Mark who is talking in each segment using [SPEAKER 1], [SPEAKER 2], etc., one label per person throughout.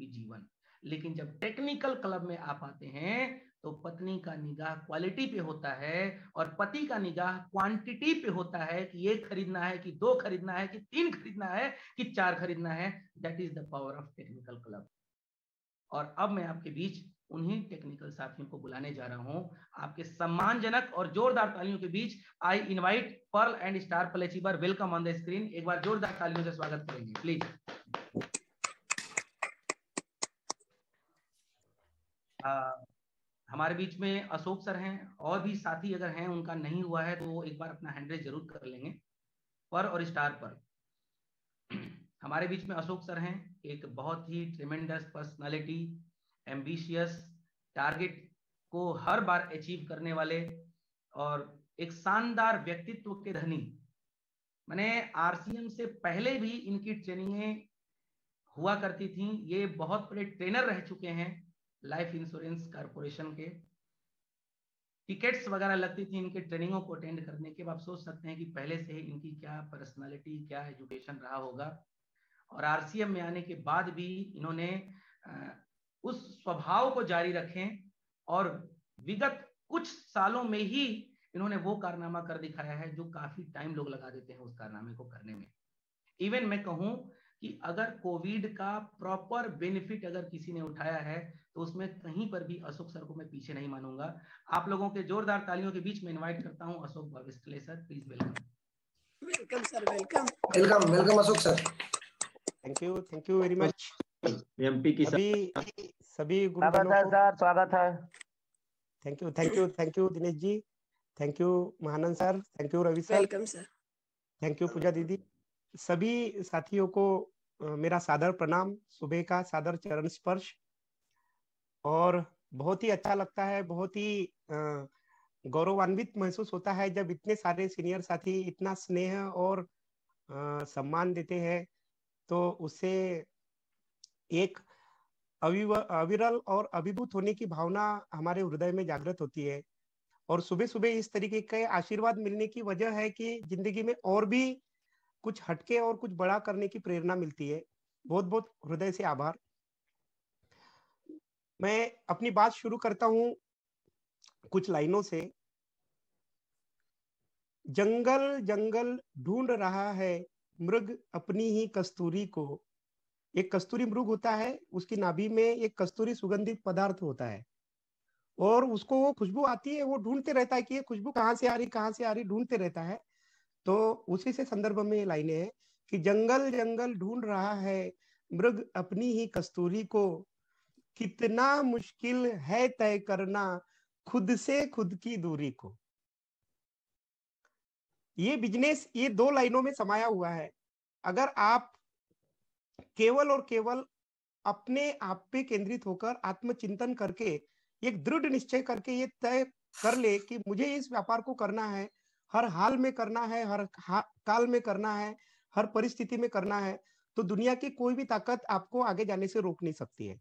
[SPEAKER 1] रूपी जीवन। लेकिन जब टेक्निकल क्लब में आप आते हैं तो पत्नी का निगाह क्वालिटी पे होता है और पति का निगाह क्वांटिटी पे होता है कि एक खरीदना है कि 2 खरीदना है कि 3 खरीदना है कि 4 खरीदना है। That is the power of technical club. और अब मैं आपके बीच उन्हीं टेक्निकल साथियों को बुलाने जा रहा हूं, आपके सम्मानजनक और जोरदार तालियों के बीच I invite pearl and star pal achiever, welcome on the screen. एक बार जोरदार तालियों से स्वागत करेंगे प्लीज। हमारे बीच में अशोक सर हैं, और भी साथी अगर हैं उनका नहीं हुआ है तो एक बार अपना हैंड रेज जरूर कर लेंगे। पर और स्टार पर हमारे बीच में अशोक सर हैं, एक बहुत ही ट्रेमेंडस पर्सनालिटी, एम्बिशियस, टारगेट को हर बार अचीव करने वाले और एक शानदार व्यक्तित्व के धनी। मैंने आरसीएम से पहले भी इनकी ट्रेनिंगें हुआ करती थी। ये बहुत बड़े ट्रेनर रह चुके हैं लाइफ इंश्योरेंस कॉर्पोरेशन के। टिकट्स वगैरह लगती थी इनके ट्रेनिंगों को अटेंड करने के। आप सोच सकते हैं कि पहले से ही इनकी क्या पर्सनालिटी, क्या एजुकेशन रहा होगा। और आरसीएम में आने के बाद भी इन्होंने उस स्वभाव को जारी रखें और विगत कुछ सालों में ही इन्होंने वो कारनामा कर दिखाया है जो काफी टाइम लोग लगा देते हैं उस कारनामे को करने में। इवन मैं कहूं कि अगर कोविड का प्रॉपर बेनिफिट अगर किसी ने उठाया है तो उसमें कहीं पर भी अशोक सर को मैं पीछे नहीं मानूंगा। आप लोगों के जोरदार तालियों के बीच में इनवाइट करता हूं अशोक भाविस्टले sir, please welcome.
[SPEAKER 2] Welcome sir, welcome
[SPEAKER 3] welcome welcome Ashok sir.
[SPEAKER 2] Thank you very much.
[SPEAKER 4] MP की
[SPEAKER 2] सभी गुरुजनों को
[SPEAKER 4] सर स्वागत है।
[SPEAKER 2] Thank you Dinesh ji, thank you Mahanand sir, thank you Ravi sir,
[SPEAKER 3] welcome sir.
[SPEAKER 2] Thank you Pooja दीदी। सभी साथियों को मेरा सादर प्रणाम, सुबह का सादर चरण स्पर्श। और बहुत ही अच्छा लगता है, बहुत ही गौरवान्वित महसूस होता है जब इतने सारे सीनियर साथी इतना स्नेह और सम्मान देते हैं, तो उससे एक अविरल और अभिभूत होने की भावना हमारे हृदय में जागृत होती है। और सुबह सुबह इस तरीके के आशीर्वाद मिलने की वजह है कि जिंदगी में और भी कुछ हटके और कुछ बड़ा करने की प्रेरणा मिलती है। बहुत बहुत हृदय से आभार। मैं अपनी बात शुरू करता हूं कुछ लाइनों से। जंगल जंगल ढूंढ रहा है मृग अपनी ही कस्तूरी को। एक कस्तूरी मृग होता है, उसकी नाभि में एक कस्तूरी सुगंधित पदार्थ होता है और उसको वो खुशबू आती है, वो ढूंढते रहता है कि ये खुशबू कहाँ से आ रही, कहाँ से आ रही, ढूंढते रहता है। तो उसी से संदर्भ में ये लाइनें हैं कि जंगल जंगल ढूंढ रहा है मृग अपनी ही कस्तूरी को, कितना मुश्किल है तय करना खुद से खुद की दूरी को। ये बिजनेस ये दो लाइनों में समाया हुआ है। अगर आप केवल और केवल अपने आप पे केंद्रित होकर आत्मचिंतन करके एक दृढ़ निश्चय करके ये तय कर ले कि मुझे इस व्यापार को करना है, हर हाल में करना है, हर काल में करना है, हर परिस्थिति में करना है, तो दुनिया की कोई भी ताकत आपको आगे जाने से रोक नहीं सकती है।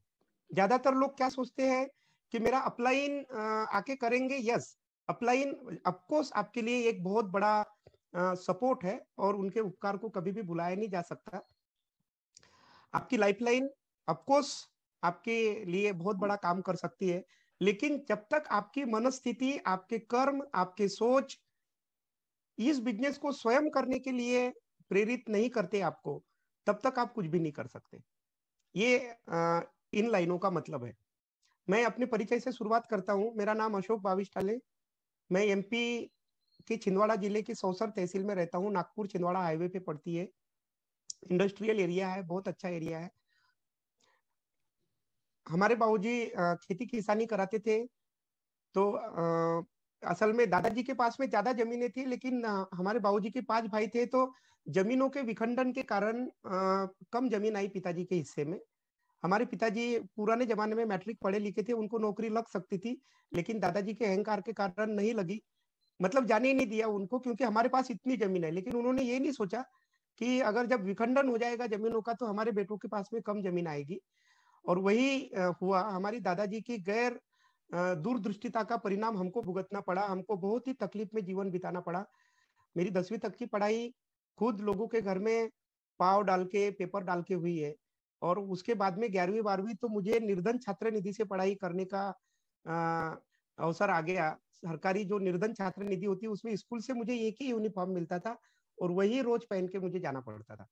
[SPEAKER 2] ज्यादातर लोग क्या सोचते हैं कि मेरा अपलाइन आके करेंगे। यस, अपलाइन ऑफकोर्स आपके लिए एक बहुत बड़ा सपोर्ट है और उनके उपकार को कभी भी भुलाया नहीं जा सकता। आपकी लाइफलाइन ऑफकोर्स आपके लिए बहुत बड़ा काम कर सकती है, लेकिन जब तक आपकी मनस्थिति, आपके कर्म, आपके सोच इस बिजनेस को स्वयं करने के लिए प्रेरित नहीं करते आपको, तब तक आप कुछ भी नहीं कर सकते। ये इन लाइनों का मतलब है। मैं अपने परिचय से शुरुआत करता हूं। मेरा नाम अशोक भाविस्टाले। मैं एमपी के छिंदवाड़ा जिले की सौसर तहसील में रहता हूं। नागपुर छिंदवाड़ा हाईवे पे पड़ती है। इंडस्ट्रियल एरिया है, बहुत अच्छा एरिया है। हमारे बाबूजी खेती किसानी कराते थे, तो असल में दादाजी के पास में ज्यादा जमीनें थी, लेकिन हमारे बाबूजी के 5 भाई थे, तो जमीनों के विखंडन के कारण कम जमीन आई पिताजी के हिस्से में। हमारे पिताजी पुराने जमाने में मैट्रिक पढ़े लिखे थे, उनको नौकरी लग सकती थी, लेकिन दादाजी के अहंकार के कारण नहीं लगी, मतलब जाने ही नहीं दिया उनको, क्योंकि हमारे पास इतनी जमीन है। लेकिन उन्होंने ये नहीं सोचा कि अगर जब विखंडन हो जाएगा जमीनों का तो हमारे बेटों के पास में कम जमीन आएगी। और वही हुआ। हमारी दादाजी की गैर दूरदृष्टिता का परिणाम हमको भुगतना पड़ा। हमको बहुत ही तकलीफ में जीवन बिताना पड़ा। मेरी 10वीं तक की पढ़ाई खुद लोगों के घर में पाव डाल के, पेपर डाल के हुई है। और उसके बाद में 11वीं 12वीं तो मुझे निर्धन छात्र निधि से पढ़ाई करने का अवसर आ गया। सरकारी जो निर्धन छात्र निधि होती है उसमें स्कूल से मुझे एक ही यूनिफॉर्म मिलता था और वही रोज पहन के मुझे जाना पड़ता था।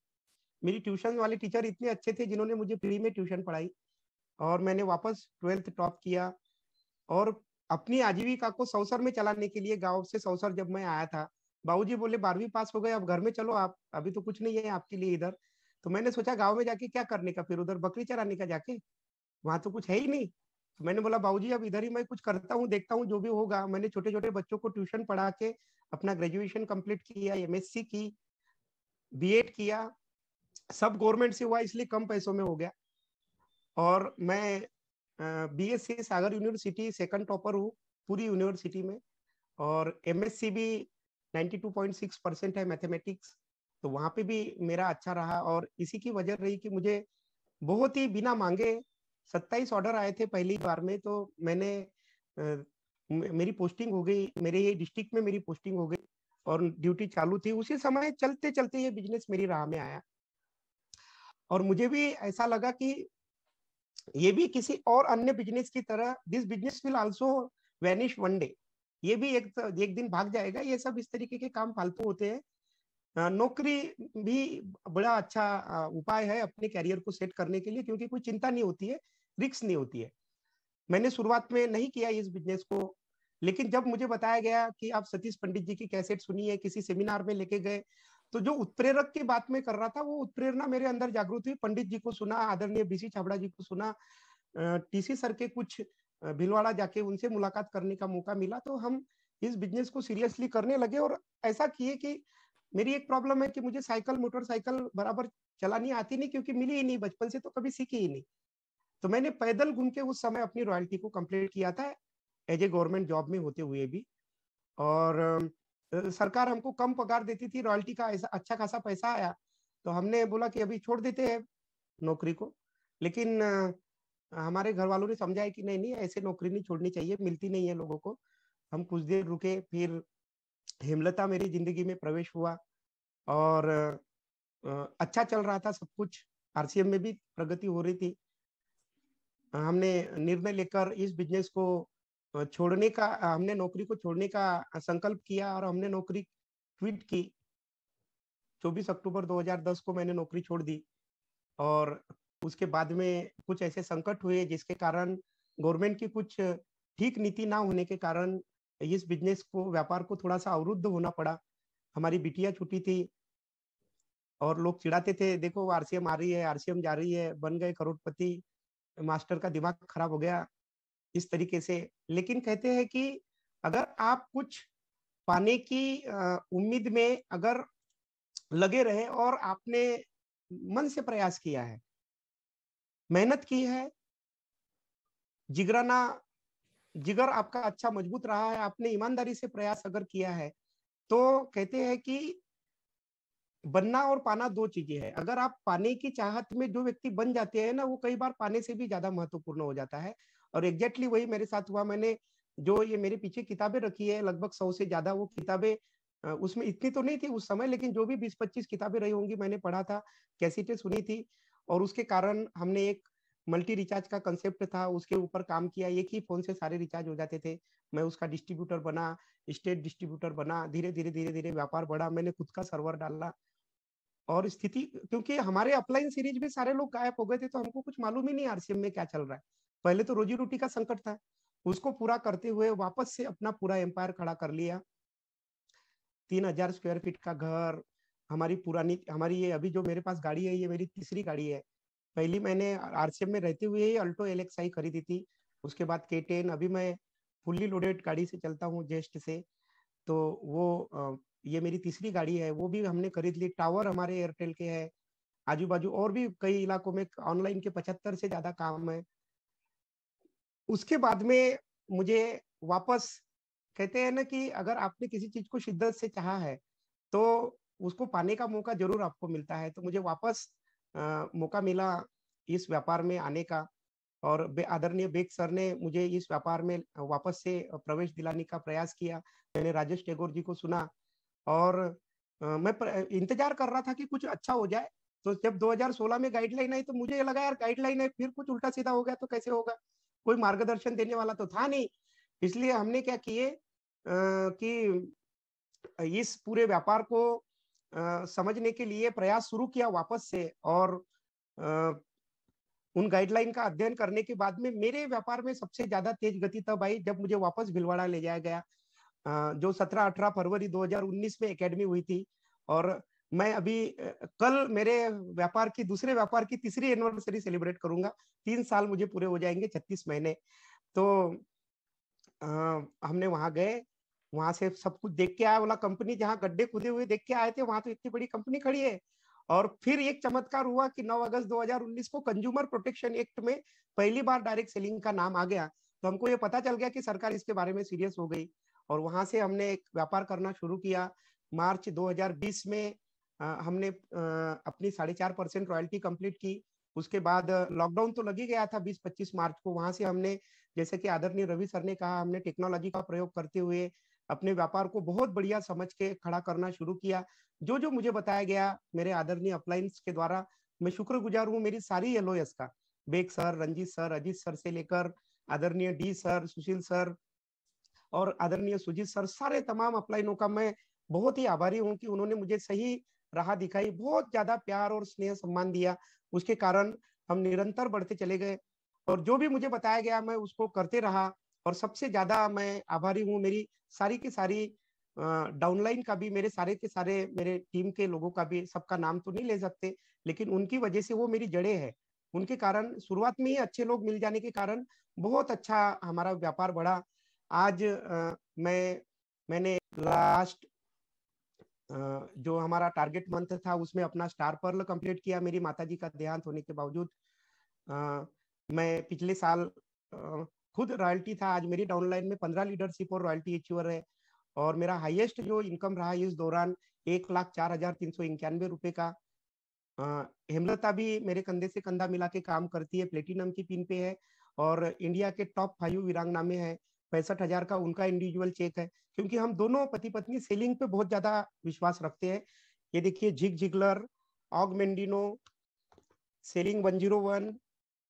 [SPEAKER 2] मेरी ट्यूशन वाले टीचर इतने अच्छे थे जिन्होंने मुझे फ्री में ट्यूशन पढ़ाई और मैंने वापस 12th टॉप किया। और अपनी आजीविका को सौसर में चलाने के लिए गांव से सौसर जब मैं आया था, बाबूजी बोले 12वीं पास हो गए, अब घर में चलो, आप अभी तो कुछ नहीं है आपके लिए इधर। तो मैंने सोचा गांव में जाके क्या करने का, फिर उधर बकरी चराने का जाके, वहां तो कुछ है ही नहीं। तो मैंने बोला बाबूजी अब इधर ही मैं कुछ करता हूँ, देखता हूँ जो भी होगा। मैंने छोटे छोटे बच्चों को ट्यूशन पढ़ा के अपना ग्रेजुएशन कंप्लीट किया, एमएससी की, बीएड किया। सब गवर्नमेंट से हुआ इसलिए कम पैसों में हो गया। और मैं बीएससी सागर यूनिवर्सिटी सेकंड टॉपर हूँ पूरी यूनिवर्सिटी में। और एमएससी भी 92.6% है मैथमेटिक्स, तो वहां पे भी मेरा अच्छा रहा। और इसी की वजह रही कि मुझे बहुत ही बिना मांगे 27 ऑर्डर आए थे पहली बार में। तो मैंने मेरी पोस्टिंग हो गई, मेरे ये डिस्ट्रिक्ट में मेरी पोस्टिंग हो गई और ड्यूटी चालू थी। उसी समय चलते चलते ये बिजनेस मेरी राह में आया और मुझे भी ऐसा लगा कि ये भी किसी और अन्य बिजनेस की तरह, this business will also vanish one day, ये भी एक दिन भाग जाएगा। ये सब इस तरीके के काम फालतू होते हैं। नौकरी भी बड़ा अच्छा उपाय है अपने कैरियर को सेट करने के लिए, क्योंकि कोई चिंता नहीं होती है, रिस्क नहीं होती है। मैंने शुरुआत में नहीं किया इस बिजनेस को, लेकिन जब मुझे बताया गया कि आप सतीश पंडित जी की कैसेट सुनिए, किसी सेमिनार में लेके गए, तो जो उत्प्रेरक की बात में कर रहा था वो उत्प्रेरणा मेरे अंदर जागृत हुई। पंडित जी को सुना, आदरणीय बीसी छाबड़ा जी को सुना, टीसी सर के कुछ भीलवाड़ा जाके उनसे मुलाकात करने का मौका मिला, तो हम इस बिजनेस को सीरियसली करने लगे। और ऐसा किए कि मेरी एक प्रॉब्लम है कि मुझे साइकिल मोटरसाइकिल बराबर चलानी आती नहीं, क्योंकि मिली ही नहीं, बचपन से तो कभी सीखी ही नहीं। तो मैंने पैदल घूम के उस समय अपनी रॉयल्टी को कंप्लीट किया था एज ए गवर्नमेंट जॉब में होते हुए भी। और सरकार हमको कम पगार देती थी, रॉयल्टी का ऐसा अच्छा खासा पैसा आया, तो हमने बोला कि अभी छोड़ देते हैं नौकरी को। लेकिन हमारे घर वालों ने समझाया कि नहीं नहीं, ऐसे नौकरी नहीं छोड़नी चाहिए, मिलती नहीं है लोगों को। हम कुछ देर रुके, फिर हेमलता मेरी जिंदगी में प्रवेश हुआ और अच्छा चल रहा था सब कुछ, आरसीएम में भी प्रगति हो रही थी। हमने निर्णय लेकर इस बिजनेस को छोड़ने का, हमने नौकरी को छोड़ने का संकल्प किया और हमने नौकरी क्विट की। 24 अक्टूबर 2010 को मैंने नौकरी छोड़ दी। और उसके बाद में कुछ ऐसे संकट हुए जिसके कारण, गवर्नमेंट की कुछ ठीक नीति ना होने के कारण, इस बिजनेस को, व्यापार को थोड़ा सा अवरुद्ध होना पड़ा। हमारी बिटिया छुट्टी थी और लोग चिढ़ाते थे, देखो आरसीएम आ रही है, आरसीएम जा रही है, बन गए करोड़पति, मास्टर का दिमाग खराब हो गया, इस तरीके से। लेकिन कहते हैं कि अगर आप कुछ पाने की उम्मीद में अगर लगे रहे और आपने मन से प्रयास किया है, मेहनत की है, जिगराना, जिगर आपका अच्छा मजबूत रहा है, आपने ईमानदारी से प्रयास अगर किया है, तो कहते हैं कि बनना और पाना दो चीजें हैं। अगर आप पाने की चाहत में जो व्यक्ति बन जाते हैं ना, वो कई बार पाने से भी ज्यादा महत्वपूर्ण हो जाता है। और एग्जैक्टली वही मेरे साथ हुआ। मैंने जो ये मेरे पीछे किताबें रखी है, लगभग 100 से ज्यादा वो किताबें, उसमें इतनी तो नहीं थी उस समय, लेकिन जो भी 20-25 किताबें रही होंगी मैंने पढ़ा था, कैसेटें सुनी थी। और उसके कारण हमने एक मल्टी रिचार्ज का कंसेप्ट था, उसके ऊपर काम किया। एक ही फोन से सारे रिचार्ज हो जाते थे। मैं उसका डिस्ट्रीब्यूटर बना, स्टेट डिस्ट्रीब्यूटर बना, धीरे धीरे धीरे धीरे व्यापार बढ़ा। मैंने खुद का सर्वर डाला और स्थिति, क्योंकि हमारे अपलाइन सीरीज में सारे लोग गायब हो गए थे, तो हमको कुछ मालूम ही नहीं आरसीएम में क्या चल रहा है। पहले तो रोजी रोटी का संकट था, उसको पूरा करते हुए वापस से अपना पूरा एम्पायर खड़ा कर लिया। 3000 स्क्वायर फीट का घर, हमारी पुरानी, हमारी ये अभी जो मेरे पास गाड़ी है, ये मेरी तीसरी गाड़ी है। पहली मैंने आरसीएम में रहते हुए ही अल्टो एलेक्साई खरीदी थी, उसके बाद K10, अभी मैं फुल्ली लोडेड गाड़ी से चलता हूँ जेस्ट से। तो वो ये मेरी तीसरी गाड़ी है, वो भी हमने खरीद ली। टावर हमारे एयरटेल के हैं, आजू बाजू और भी कई इलाकों में ऑनलाइन के 75 से ज्यादा काम है। उसके बाद में मुझे वापस, कहते हैं ना कि अगर आपने किसी चीज को शिद्दत से चाहा है तो उसको पाने का मौका जरूर आपको मिलता है। तो मुझे वापस मौका मिला इस व्यापार में आने का। और आदरणीय बेग सर ने मुझे इस व्यापार में वापस से प्रवेश दिलाने का प्रयास किया। मैंने राजेश टैगोर जी को सुना और मैं इंतजार कर रहा था कि कुछ अच्छा हो जाए। तो जब 2016 में गाइडलाइन आई तो मुझे ये लगा यार गाइडलाइन है फिर कुछ उल्टा सीधा हो गया तो कैसे होगा, कोई मार्गदर्शन देने वाला तो था नहीं। इसलिए हमने क्या किए कि इस पूरे व्यापार को समझने के लिए प्रयास शुरू किया वापस से, और उन गाइडलाइन का अध्ययन करने के बाद में मेरे व्यापार में सबसे ज्यादा तेज गति तब आई जब मुझे वापस भीलवाड़ा ले जाया गया, जो 17-18 फरवरी 2019 में एकेडमी हुई थी। और मैं अभी कल मेरे दूसरे व्यापार की तीसरी एनिवर्सरी सेलिब्रेट करूंगा। 3 साल मुझे पूरे हो जाएंगे, 36 महीने। तो हमने वहां गए, वहां से सब कुछ देख के आया। बोला कंपनी जहाँ गड्ढे खुदे हुए देख के आए थे वहां तो इतनी बड़ी कंपनी खड़ी है। और फिर एक चमत्कार हुआ कि 9 अगस्त 2019 को कंज्यूमर प्रोटेक्शन एक्ट में पहली बार डायरेक्ट सेलिंग का नाम आ गया। तो हमको ये पता चल गया कि सरकार इसके बारे में सीरियस हो गई, और वहां से हमने एक व्यापार करना शुरू किया। मार्च 2020 में हमने अपनी 4.5% रॉयल्टी कंप्लीट की। उसके बाद लॉकडाउन तो लग ही गया था 20-25 मार्च को। वहां से हमने, जैसे कि आदरणीय रवि सर ने कहा, हमने टेक्नोलॉजी का प्रयोग करते हुए अपने व्यापार को बहुत बढ़िया समझ के खड़ा करना शुरू किया। जो जो मुझे बताया गया मेरे आदरणीय अपलाइंस के द्वारा, मैं शुक्रगुजार हूँ मेरी सारी एलओएस का। Baig sir, Ranjeet sir, Ajit sir से लेकर आदरणीय डी सर, सुशील सर और आदरणीय सुजीत सर, सारे तमाम अपलाइनों का मैं बहुत ही आभारी हूँ कि उन्होंने मुझे सही राह दिखाई, बहुत ज्यादा प्यार और स्नेह सम्मान दिया। उसके कारण हम निरंतर बढ़ते चले गए, और जो भी मुझे बताया गया मैं उसको करते रहा। और सबसे ज्यादा मैं आभारी हूँ मेरी सारी की सारी डाउनलाइन का भी, मेरे सारे के सारे मेरे टीम के लोगों का भी। सबका नाम तो नहीं ले सकते, लेकिन उनकी वजह से वो मेरी जड़ें हैं। उनके कारण शुरुआत में ही अच्छे लोग मिल जाने के कारण बहुत अच्छा हमारा व्यापार बढ़ा। आज मैंने लास्ट जो हमारा टारगेट मंथ था उसमें अपना स्टार पर्ल कंप्लीट किया। मेरी माताजी का देहांत होने के बावजूद मैं पिछले साल खुद रॉयल्टी था। आज मेरी डाउनलाइन में 15 लीडरशिप और रॉयल्टी अचीवर है, और मेरा हाईएस्ट जो इनकम रहा इस दौरान 1,04,391 रुपए का। हेमलता भी मेरे कंधे से कंधा मिला के काम करती है, प्लेटिनम की पिन पे है, और इंडिया के टॉप 5 वीरांगना में है। 65,000 का उनका इंडिविजुअल चेक है, क्योंकि हम दोनों पति पत्नी सेलिंग पे बहुत ज्यादा विश्वास रखते हैं। ये देखिए, जिग जिगलर, ऑग मेंडिनो, सेलिंग 101,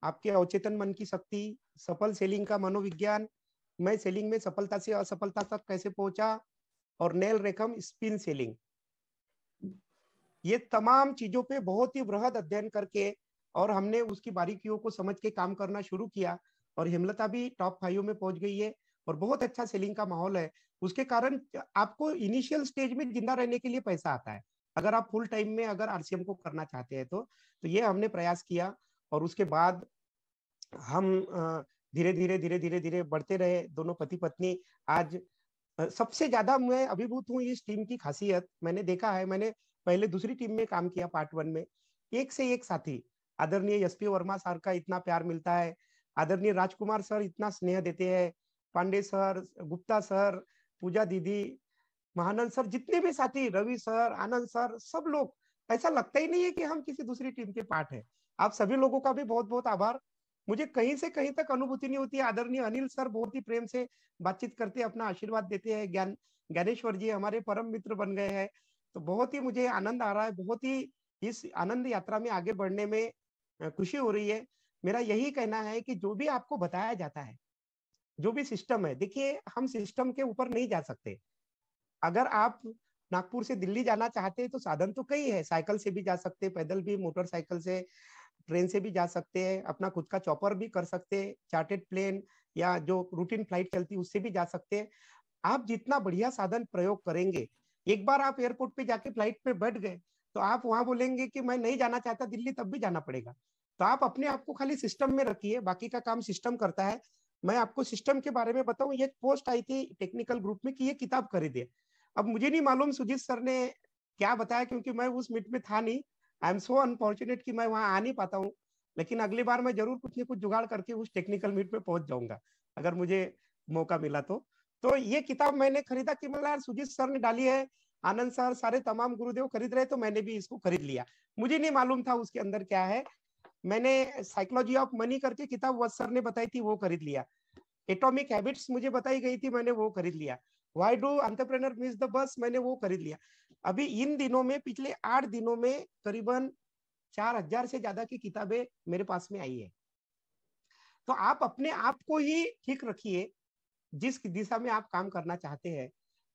[SPEAKER 2] आपके अवचेतन मन की शक्ति, सफल सेलिंग का मनोविज्ञान, मैं सेलिंग में सफलता से असफलता तक कैसे पहुंचा, और नेल रेखम स्पिन सेलिंग। ये तमाम चीजों पे बहुत ही बृहद अध्ययन करके और हमने उसकी बारीकियों को समझ के काम करना शुरू किया, और हेमलता भी टॉप 5 में पहुंच गई है, और बहुत अच्छा सेलिंग का माहौल है। उसके कारण आपको इनिशियल स्टेज में जिंदा रहने के लिए पैसा आता है, अगर आप फुल टाइम में अगर आरसीएम को करना चाहते हैं तो ये हमने प्रयास किया। और उसके बाद हम धीरे धीरे बढ़ते रहे, दोनों पति पत्नी। आज सबसे ज्यादा मैं अभिभूत हूँ इस टीम की खासियत। मैंने देखा है, मैंने पहले दूसरी टीम में काम किया पार्ट 1 में, एक से एक साथी। आदरणीय एसपी वर्मा सर का इतना प्यार मिलता है, आदरणीय राजकुमार सर इतना स्नेह देते हैं, पांडे सर, गुप्ता सर, पूजा दीदी, महानंद सर, जितने भी साथी, रवि सर, आनंद सर, सब लोग, ऐसा लगता ही नहीं है कि हम किसी दूसरी टीम के पार्ट है। आप सभी लोगों का भी बहुत बहुत आभार। मुझे कहीं से कहीं तक अनुभूति नहीं होती है। आदरणीय अनिल सर बहुत ही प्रेम से बातचीत करते, अपना आशीर्वाद देते हैं। ज्ञानेश्वर जी हमारे परम मित्र बन गए हैं। तो बहुत ही मुझे आनंद आ रहा है, बहुत ही इस आनंद यात्रा में आगे बढ़ने में खुशी हो रही है। मेरा यही कहना है कि जो भी आपको बताया जाता है, जो भी सिस्टम है, देखिए हम सिस्टम के ऊपर नहीं जा सकते। अगर आप नागपुर से दिल्ली जाना चाहते हैं तो साधन तो कई है, साइकिल से भी जा सकते हैं, पैदल भी, मोटरसाइकिल से, ट्रेन से भी जा सकते हैं, अपना खुद का चॉपर भी कर सकते हैं, चार्टेड प्लेन या जो रूटीन फ्लाइट चलती है उससे भी जा सकते हैं। आप जितना बढ़िया साधन प्रयोग करेंगे, एक बार आप एयरपोर्ट पे जाके फ्लाइट पे बैठ गए तो आप वहां बोलेंगे कि मैं नहीं जाना चाहता दिल्ली, तब भी जाना पड़ेगा। तो आप अपने आप को खाली सिस्टम में रखिए, बाकी का काम सिस्टम करता है। मैं आपको सिस्टम के बारे में बताऊं, ये पोस्ट आई थी टेक्निकल ग्रुप में कि ये किताब खरीदिए। अब मुझे नहीं मालूम सुजीत सर ने क्या बताया, क्योंकि मैं उस मीट में था नहीं। आई एम सो अनफॉर्चुनेट कि मैं वहां आ नहीं पाता हूँ, लेकिन अगली बार मैं जरूर कुछ न कुछ जुगाड़ करके उस टेक्निकल मीट में पहुंच जाऊंगा, अगर मुझे मौका मिला तो ये किताब मैंने खरीदा कि मतलब यार सुजीत सर ने डाली है, आनंद सर, सारे तमाम गुरुदेव खरीद रहे, तो मैंने भी इसको खरीद लिया। मुझे नहीं मालूम था उसके अंदर क्या है। मैंने साइकोलॉजी ऑफ मनी करके किताब वत्स सर ने बताई थी, वो खरीद लिया। एटॉमिक हैबिट्स मुझे बताई गई थी, मैंने वो खरीद लिया। Why do entrepreneur miss the bus, मैंने वो खरीद लिया। अभी इन दिनों में, पिछले 8 दिनों में करीबन 4000 से ज्यादा की किताबें मेरे पास में आई है। तो आप अपने आप को ही ठीक रखिए जिस दिशा में आप काम करना चाहते हैं,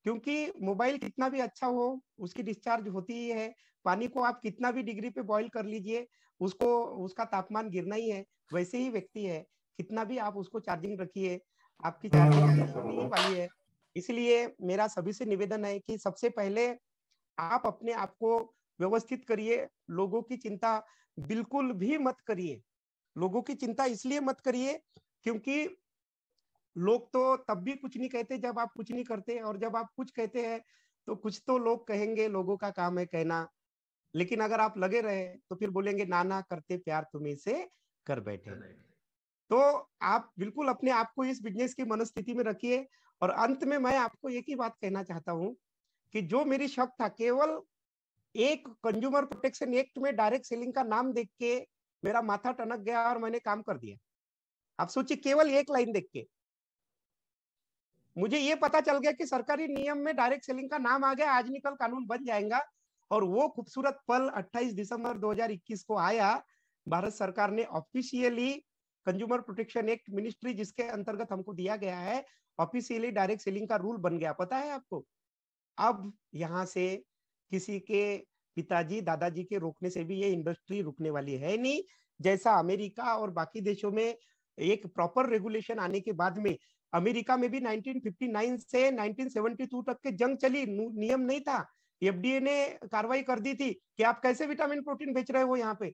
[SPEAKER 2] क्योंकि मोबाइल कितना भी अच्छा हो उसकी डिस्चार्ज होती ही है। पानी को आप कितना भी डिग्री पे बॉईल कर लीजिए, उसको उसका तापमान गिरना ही है। वैसे ही व्यक्ति है, कितना भी आप उसको चार्जिंग रखिए, आपकी चार्जिंग होने ही वाली है। इसलिए मेरा सभी से निवेदन है कि सबसे पहले आप अपने आप को व्यवस्थित करिए। लोगों की चिंता बिल्कुल भी मत करिए। लोगों की चिंता इसलिए मत करिए क्योंकि लोग तो तब भी कुछ नहीं कहते जब आप कुछ नहीं करते, और जब आप कुछ कहते हैं तो कुछ तो लोग कहेंगे, लोगों का काम है कहना। लेकिन अगर आप लगे रहे तो फिर बोलेंगे नाना करते प्यार तुम्हें से कर बैठे। तो आप बिल्कुल अपने आप को इस बिजनेस की मनस्थिति में रखिए। और अंत में मैं आपको एक ही बात कहना चाहता हूं कि जो मेरी शक था, केवल एक कंज्यूमर प्रोटेक्शन एक्ट में डायरेक्ट सेलिंग का नाम देख के मेरा माथा टनक गया और मैंने काम कर दिया। आप सोचिए, केवल एक लाइन देख के मुझे ये पता चल गया कि सरकारी नियम में डायरेक्ट सेलिंग का नाम आ गया, आज निकल कानून बन जाएगा। और वो खूबसूरत पल 28 दिसंबर 2021 को आया। भारत सरकार ने officially consumer protection act, ministry जिसके अंतर्गत हमको दिया गया है, ऑफिशियली डायरेक्ट सेलिंग का रूल बन गया। पता है आपको, अब यहाँ से किसी के पिताजी दादाजी के रोकने से भी ये इंडस्ट्री रुकने वाली है नहीं। जैसा अमेरिका और बाकी देशों में एक प्रॉपर रेगुलेशन आने के बाद में, अमेरिका में भी 1959 से 1972 तक के जंग चली, नियम नहीं था। एफडीए ने कार्रवाई कर दी थी कि आप कैसे विटामिन प्रोटीन बेच रहे हो यहाँ पे।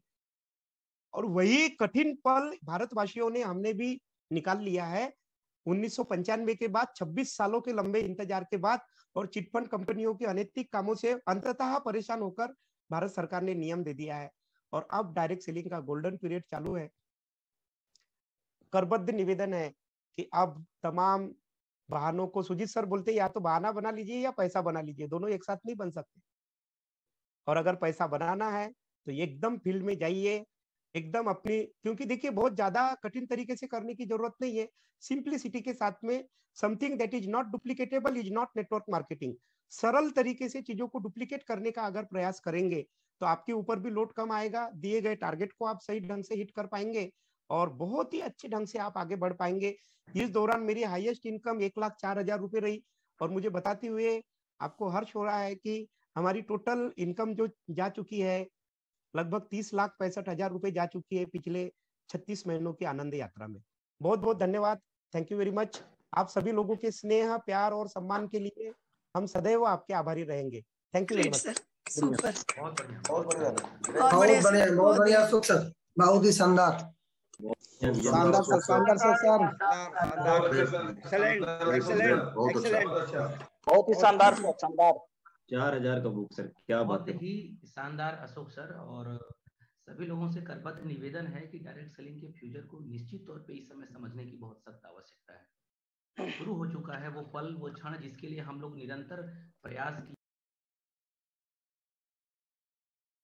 [SPEAKER 2] और वही कठिन पल भारतवासियों ने, हमने भी निकाल लिया है 1995 के बाद, 26 सालों के लंबे इंतजार के बाद और चिटफंड कंपनियों के अनैतिक कामों से अंततः परेशान होकर भारत सरकार ने नियम दे दिया है। और अब डायरेक्ट सेलिंग का गोल्डन पीरियड चालू है। करबद्ध निवेदन है कि अब तमाम बहानों को, सुजीत सर बोलते या तो बहाना बना लीजिए या पैसा बना लीजिए, दोनों एक साथ नहीं बन सकते। और अगर पैसा बनाना है तो एकदम फील्ड में जाइए, एकदम अपनी, क्योंकि देखिए बहुत ज्यादा कठिन तरीके से करने की जरूरत नहीं है। सिंप्लिसिटी के साथ में, something that is not duplicatable is not network marketing. सरल तरीके से चीजों को डुप्लीकेट करने का अगर प्रयास करेंगे तो आपके ऊपर भी लोड कम आएगा, दिए गए टारगेट को आप सही ढंग से हिट कर पाएंगे और बहुत ही अच्छे ढंग से आप आगे बढ़ पाएंगे। इस दौरान मेरी हाईएस्ट इनकम 1,04,000 रुपए रही। और मुझे बताते हुए आपको हर्ष हो रहा है कि हमारी टोटल इनकम जो जा चुकी है, लगभग 30,65,000 रुपए जा चुकी है पिछले 36 महीनों की आनंद यात्रा में। बहुत बहुत धन्यवाद। Thank you very much. आप सभी लोगों के स्नेह, प्यार और सम्मान के लिए हम सदैव आपके आभारी रहेंगे। Thank you very much.
[SPEAKER 3] Super,
[SPEAKER 1] बहुत बढ़िया,
[SPEAKER 5] बहुत बढ़िया,
[SPEAKER 3] बहुत बढ़िया
[SPEAKER 5] सुख सर, बहुत ही शानदार, शानदार सर, शानदार सर,
[SPEAKER 4] एक्सेलेंट एक्सेलेंट एक्सेलेंट,
[SPEAKER 5] बहुत ही शानदार सर, शानदार।
[SPEAKER 4] 4000 का बुक सर, क्या बात
[SPEAKER 1] बहुत
[SPEAKER 4] है।
[SPEAKER 1] ही शानदार अशोक सर। और सभी लोगों से करबद्ध निवेदन है कि डायरेक्ट सेलिंग के फ्यूचर को निश्चित तौर पे इस समय समझने की बहुत सख्त आवश्यकता है। शुरू हो चुका है वो पल, वो क्षण जिसके लिए हम लोग निरंतर प्रयास